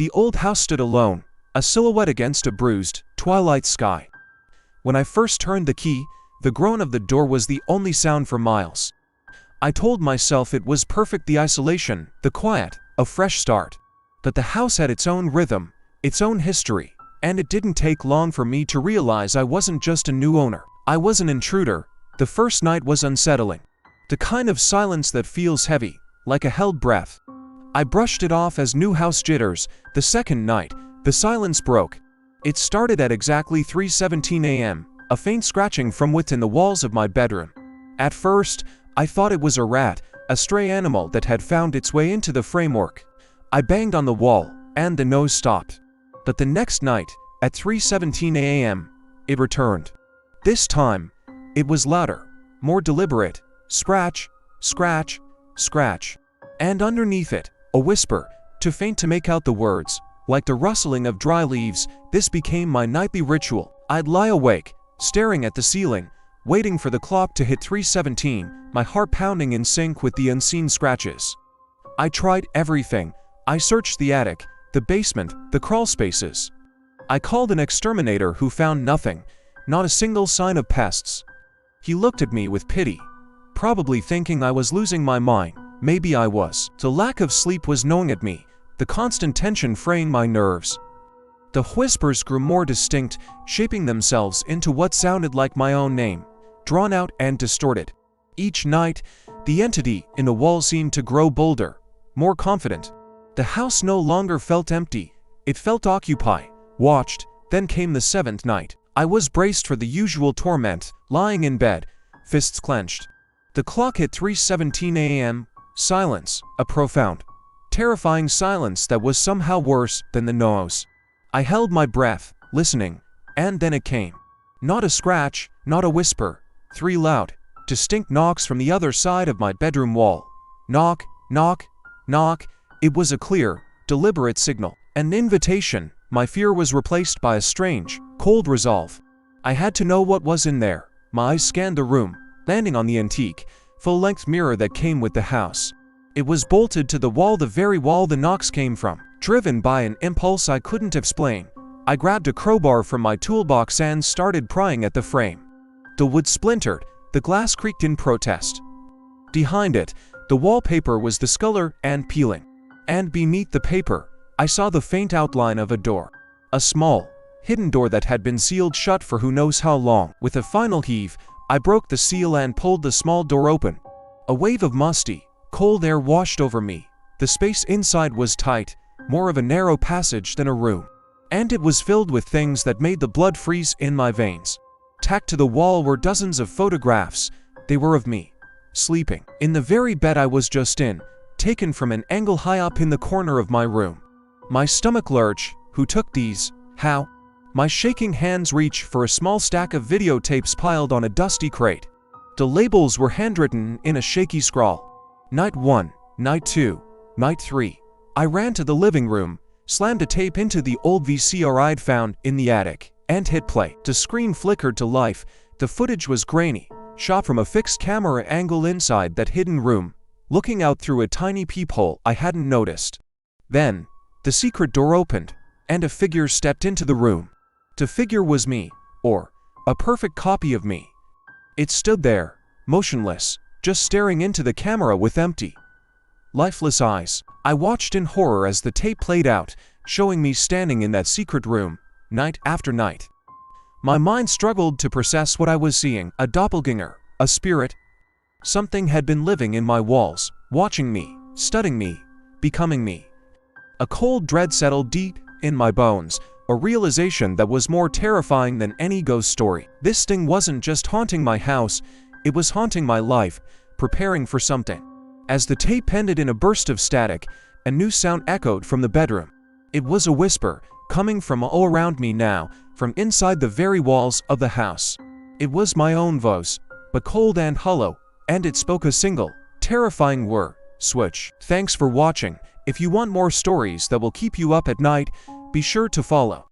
The old house stood alone, a silhouette against a bruised, twilight sky. When I first turned the key, the groan of the door was the only sound for miles. I told myself it was perfect, the isolation, the quiet, a fresh start. But the house had its own rhythm, its own history, and it didn't take long for me to realize I wasn't just a new owner. I was an intruder. The first night was unsettling. The kind of silence that feels heavy, like a held breath. I brushed it off as new house jitters. The second night, the silence broke. It started at exactly 3:17 a.m., a faint scratching from within the walls of my bedroom. At first, I thought it was a rat, a stray animal that had found its way into the framework. I banged on the wall, and the noise stopped. But the next night, at 3:17 a.m., it returned. This time, it was louder, more deliberate. Scratch, scratch, scratch. And underneath it, a whisper, too faint to make out the words. Like the rustling of dry leaves, this became my nightly ritual. I'd lie awake, staring at the ceiling, waiting for the clock to hit 3:17, my heart pounding in sync with the unseen scratches. I tried everything. I searched the attic, the basement, the crawl spaces. I called an exterminator who found nothing, not a single sign of pests. He looked at me with pity, probably thinking I was losing my mind. Maybe I was. The lack of sleep was gnawing at me, the constant tension fraying my nerves. The whispers grew more distinct, shaping themselves into what sounded like my own name, drawn out and distorted. Each night, the entity in the wall seemed to grow bolder, more confident. The house no longer felt empty, it felt occupied, watched. Then came the seventh night. I was braced for the usual torment, lying in bed, fists clenched. The clock hit 3:17 a.m., silence, a profound, terrifying silence that was somehow worse than the noise. I held my breath, listening, and then it came. Not a scratch, not a whisper, 3 loud, distinct knocks from the other side of my bedroom wall. Knock, knock, knock. It was a clear, deliberate signal, an invitation. My fear was replaced by a strange, cold resolve. I had to know what was in there. My eyes scanned the room, landing on the antique, full-length mirror that came with the house. It was bolted to the wall, the very wall the knocks came from. Driven by an impulse I couldn't explain, I grabbed a crowbar from my toolbox and started prying at the frame. The wood splintered, the glass creaked in protest. Behind it, the wallpaper was discolored and peeling. And beneath the paper, I saw the faint outline of a door. A small, hidden door that had been sealed shut for who knows how long. With a final heave, I broke the seal and pulled the small door open. A wave of musty, cold air washed over me. The space inside was tight, more of a narrow passage than a room. And it was filled with things that made the blood freeze in my veins. Tacked to the wall were dozens of photographs. They were of me, sleeping, in the very bed I was just in, taken from an angle high up in the corner of my room. My stomach lurched. Who took these? How? My shaking hands reached for a small stack of videotapes piled on a dusty crate. The labels were handwritten in a shaky scrawl. Night 1, Night 2, Night 3. I ran to the living room, slammed a tape into the old VCR I'd found in the attic, and hit play. The screen flickered to life. The footage was grainy, shot from a fixed camera angle inside that hidden room, looking out through a tiny peephole I hadn't noticed. Then, the secret door opened, and a figure stepped into the room. The figure was me, or a perfect copy of me. It stood there, motionless, just staring into the camera with empty, lifeless eyes. I watched in horror as the tape played out, showing me standing in that secret room, night after night. My mind struggled to process what I was seeing. A doppelganger, a spirit. Something had been living in my walls, watching me, studying me, becoming me. A cold dread settled deep in my bones, a realization that was more terrifying than any ghost story. This thing wasn't just haunting my house, it was haunting my life, preparing for something. As the tape ended in a burst of static, a new sound echoed from the bedroom. It was a whisper, coming from all around me now, from inside the very walls of the house. It was my own voice, but cold and hollow, and it spoke a single, terrifying word: switch. Thanks for watching. If you want more stories that will keep you up at night, be sure to follow.